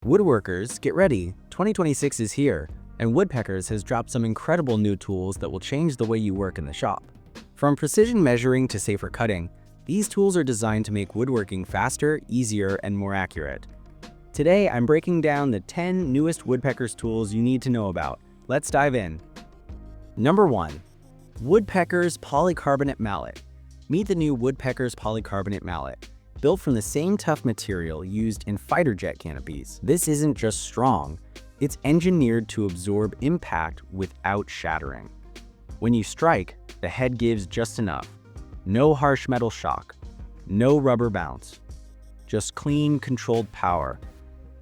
Woodworkers, get ready! 2026 is here, and Woodpeckers has dropped some incredible new tools that will change the way you work in the shop. From precision measuring to safer cutting, these tools are designed to make woodworking faster, easier, and more accurate. Today, I'm breaking down the 10 newest Woodpeckers tools you need to know about. Let's dive in. Number 1. Woodpeckers Polycarbonate Mallet. Meet the new Woodpeckers Polycarbonate Mallet. Built from the same tough material used in fighter jet canopies. This isn't just strong, it's engineered to absorb impact without shattering. When you strike, the head gives just enough. No harsh metal shock, no rubber bounce, just clean, controlled power.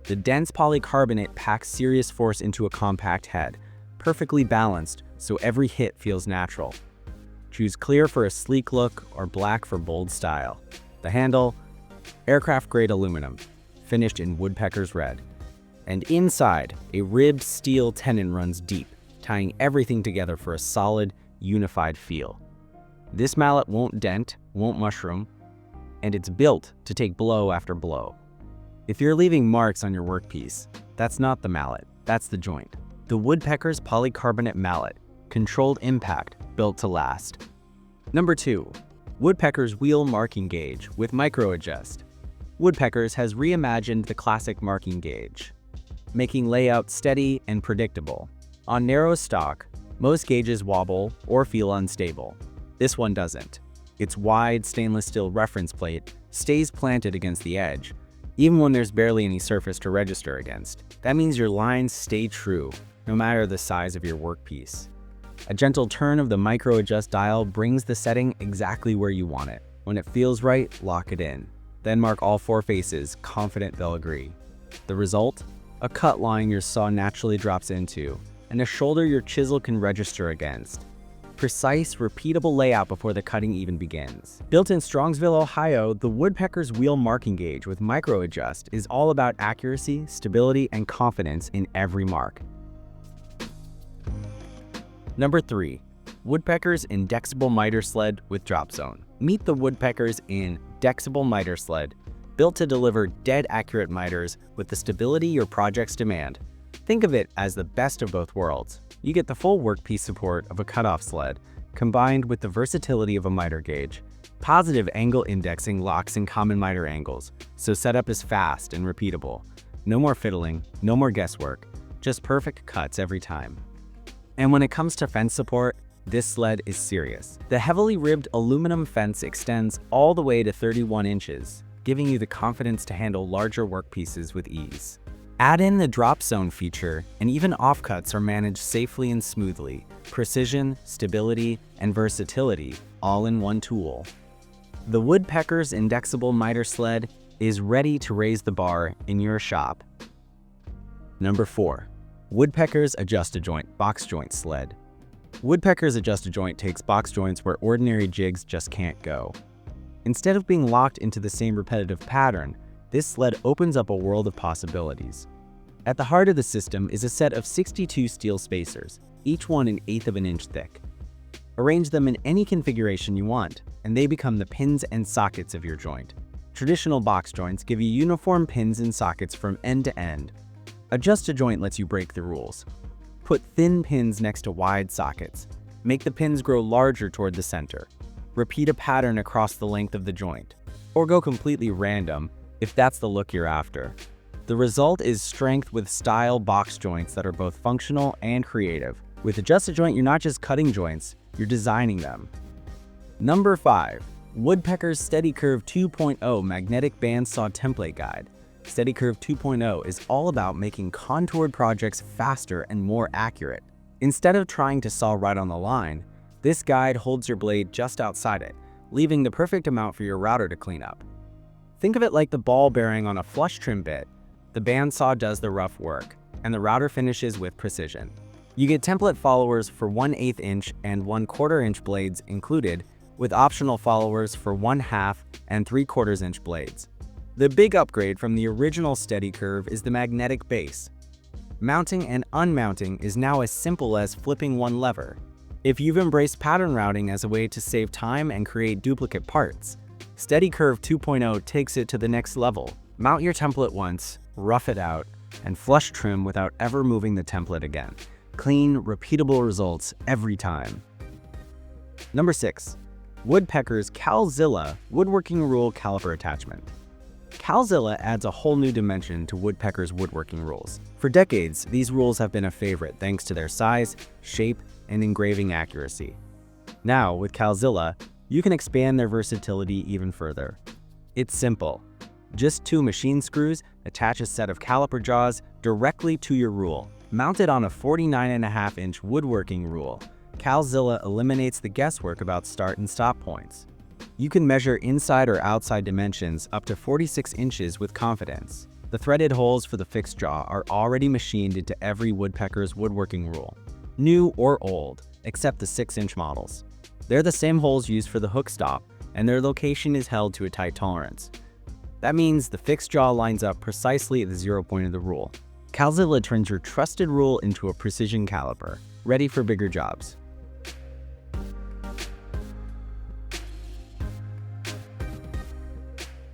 The dense polycarbonate packs serious force into a compact head, perfectly balanced so every hit feels natural. Choose clear for a sleek look or black for bold style. The handle, aircraft-grade aluminum, finished in Woodpeckers red. And inside, a ribbed steel tenon runs deep, tying everything together for a solid, unified feel. This mallet won't dent, won't mushroom, and it's built to take blow after blow. If you're leaving marks on your workpiece, that's not the mallet, that's the joint. The Woodpeckers Polycarbonate Mallet, controlled impact, built to last. Number 2. Woodpeckers Wheel Marking Gauge with Micro Adjust. Woodpeckers has reimagined the classic marking gauge, making layout steady and predictable. On narrow stock, most gauges wobble or feel unstable. This one doesn't. Its wide stainless steel reference plate stays planted against the edge, even when there's barely any surface to register against. That means your lines stay true, no matter the size of your workpiece. A gentle turn of the Micro Adjust dial brings the setting exactly where you want it. When it feels right, lock it in. Then mark all 4 faces, confident they'll agree. The result? A cut line your saw naturally drops into, and a shoulder your chisel can register against. Precise, repeatable layout before the cutting even begins. Built in Strongsville, Ohio, the Woodpeckers Wheel Marking Gauge with Micro Adjust is all about accuracy, stability, and confidence in every mark. Number 3. Woodpeckers Indexable Miter Sled with Drop Zone. Meet the Woodpeckers Indexable Miter Sled, built to deliver dead-accurate miters with the stability your projects demand. Think of it as the best of both worlds. You get the full workpiece support of a cutoff sled, combined with the versatility of a miter gauge. Positive angle indexing locks in common miter angles, so setup is fast and repeatable. No more fiddling, no more guesswork, just perfect cuts every time. And when it comes to fence support, this sled is serious. The heavily ribbed aluminum fence extends all the way to 31 inches, giving you the confidence to handle larger workpieces with ease. Add in the drop zone feature, and even offcuts are managed safely and smoothly. Precision, stability, and versatility, all in one tool. The Woodpeckers Indexable Miter Sled is ready to raise the bar in your shop. Number 4. Woodpeckers Adjust-A-Joint Box Joint Sled. Woodpeckers Adjust-A-Joint takes box joints where ordinary jigs just can't go. Instead of being locked into the same repetitive pattern, this sled opens up a world of possibilities. At the heart of the system is a set of 62 steel spacers, each one 1/8 of an inch thick. Arrange them in any configuration you want, and they become the pins and sockets of your joint. Traditional box joints give you uniform pins and sockets from end to end. Adjust-A-Joint lets you break the rules. Put thin pins next to wide sockets. Make the pins grow larger toward the center. Repeat a pattern across the length of the joint. Or go completely random, if that's the look you're after. The result is strength with style box joints that are both functional and creative. With Adjust-A-Joint, you're not just cutting joints, you're designing them. Number 5. Woodpeckers Steady Curve 2.0 Magnetic Bandsaw Template Guide. Steady Curve 2.0 is all about making contoured projects faster and more accurate. Instead of trying to saw right on the line, this guide holds your blade just outside it, leaving the perfect amount for your router to clean up. Think of it like the ball bearing on a flush trim bit. The bandsaw does the rough work, and the router finishes with precision. You get template followers for 1/8 inch and 1/4 inch blades included, with optional followers for 1/2 and 3/4 inch blades. The big upgrade from the original Steady Curve is the magnetic base. Mounting and unmounting is now as simple as flipping one lever. If you've embraced pattern routing as a way to save time and create duplicate parts, Steady Curve 2.0 takes it to the next level. Mount your template once, rough it out, and flush trim without ever moving the template again. Clean, repeatable results every time. Number 6. Woodpecker's Calzilla Woodworking Rule Caliper Attachment. Calzilla adds a whole new dimension to Woodpecker's woodworking rules. For decades, these rules have been a favorite thanks to their size, shape, and engraving accuracy. Now, with Calzilla, you can expand their versatility even further. It's simple. Just 2 machine screws attach a set of caliper jaws directly to your rule. Mounted on a 49.5-inch woodworking rule, Calzilla eliminates the guesswork about start and stop points. You can measure inside or outside dimensions up to 46 inches with confidence. The threaded holes for the fixed jaw are already machined into every Woodpecker's woodworking rule, new or old, except the 6-inch models. They're the same holes used for the hook stop, and their location is held to a tight tolerance. That means the fixed jaw lines up precisely at the 0 point of the rule. Calzilla turns your trusted rule into a precision caliper, ready for bigger jobs.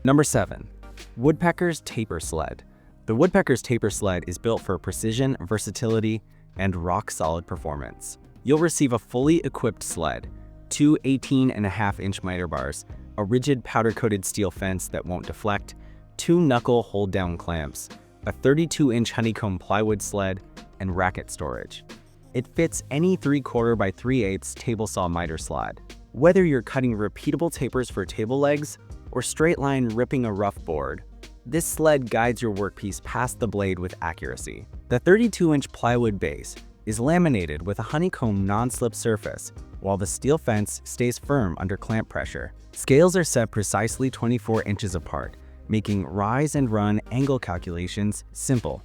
Number 7. Woodpecker's Taper Sled. The Woodpecker's Taper Sled is built for precision, versatility, and rock-solid performance. You'll receive a fully equipped sled, 2 18.5-inch miter bars, a rigid powder-coated steel fence that won't deflect, 2 knuckle hold-down clamps, a 32-inch honeycomb plywood sled, and racket storage. It fits any 3/4 by 3/8 table saw miter slide. Whether you're cutting repeatable tapers for table legs or straight line ripping a rough board, this sled guides your workpiece past the blade with accuracy. The 32-inch plywood base is laminated with a honeycomb non-slip surface, while the steel fence stays firm under clamp pressure. Scales are set precisely 24 inches apart, making rise and run angle calculations simple.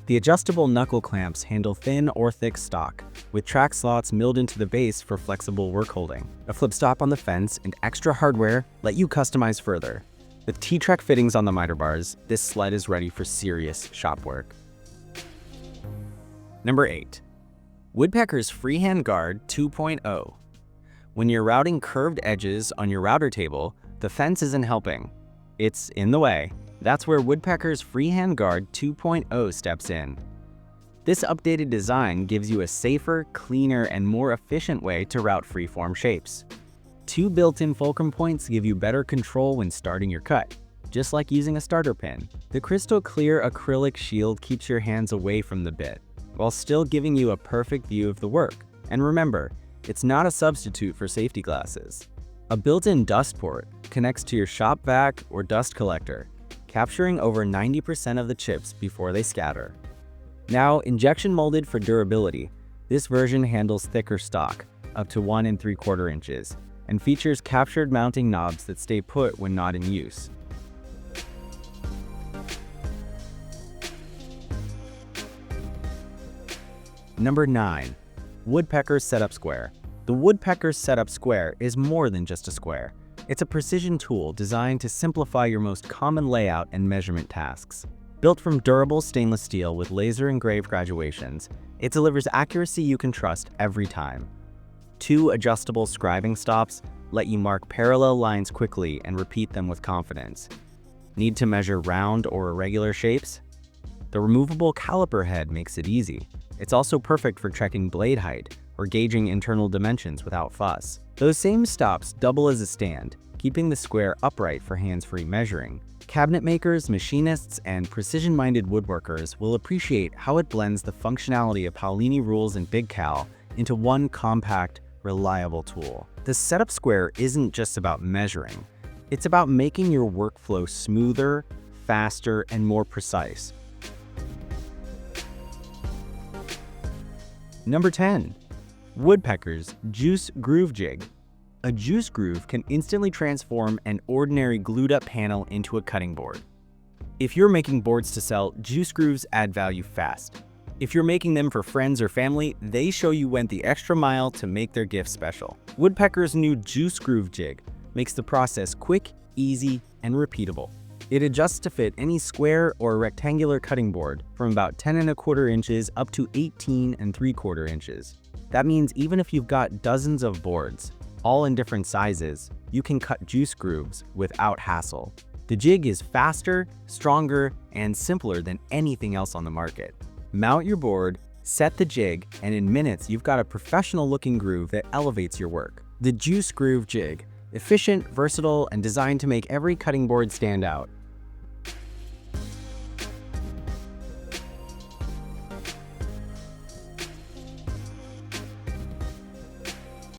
The adjustable knuckle clamps handle thin or thick stock, with track slots milled into the base for flexible work holding. A flip stop on the fence and extra hardware let you customize further. With T-Track fittings on the miter bars, this sled is ready for serious shop work. Number 8. Woodpecker's Freehand Guard 2.0. When you're routing curved edges on your router table, the fence isn't helping. It's in the way. That's where Woodpecker's Freehand Guard 2.0 steps in. This updated design gives you a safer, cleaner, and more efficient way to route freeform shapes. 2 built-in fulcrum points give you better control when starting your cut, just like using a starter pin. The crystal clear acrylic shield keeps your hands away from the bit, while still giving you a perfect view of the work. And remember, it's not a substitute for safety glasses. A built-in dust port connects to your shop vac or dust collector, capturing over 90% of the chips before they scatter. Now, injection molded for durability, this version handles thicker stock, up to 1 3/4 inches, and features captured mounting knobs that stay put when not in use. Number 9. Woodpecker Setup Square. The Woodpecker Setup Square is more than just a square. It's a precision tool designed to simplify your most common layout and measurement tasks. Built from durable stainless steel with laser-engraved graduations, it delivers accuracy you can trust every time. 2 adjustable scribing stops let you mark parallel lines quickly and repeat them with confidence. Need to measure round or irregular shapes? The removable caliper head makes it easy. It's also perfect for checking blade height or gauging internal dimensions without fuss. Those same stops double as a stand, keeping the square upright for hands-free measuring. Cabinet makers, machinists, and precision-minded woodworkers will appreciate how it blends the functionality of Paolini rules and Big Cal into one compact, reliable tool. The setup square isn't just about measuring. It's about making your workflow smoother, faster, and more precise. Number 10. Woodpecker's Juice Groove Jig. A juice groove can instantly transform an ordinary glued-up panel into a cutting board. If you're making boards to sell, juice grooves add value fast. If you're making them for friends or family, they show you went the extra mile to make their gift special. Woodpecker's new Juice Groove Jig makes the process quick, easy, and repeatable. It adjusts to fit any square or rectangular cutting board from about 10 1/4 inches up to 18 3/4 inches. That means even if you've got dozens of boards, all in different sizes, you can cut juice grooves without hassle. The jig is faster, stronger, and simpler than anything else on the market. Mount your board, set the jig, and in minutes you've got a professional-looking groove that elevates your work. The Juice Groove Jig. Efficient, versatile, and designed to make every cutting board stand out.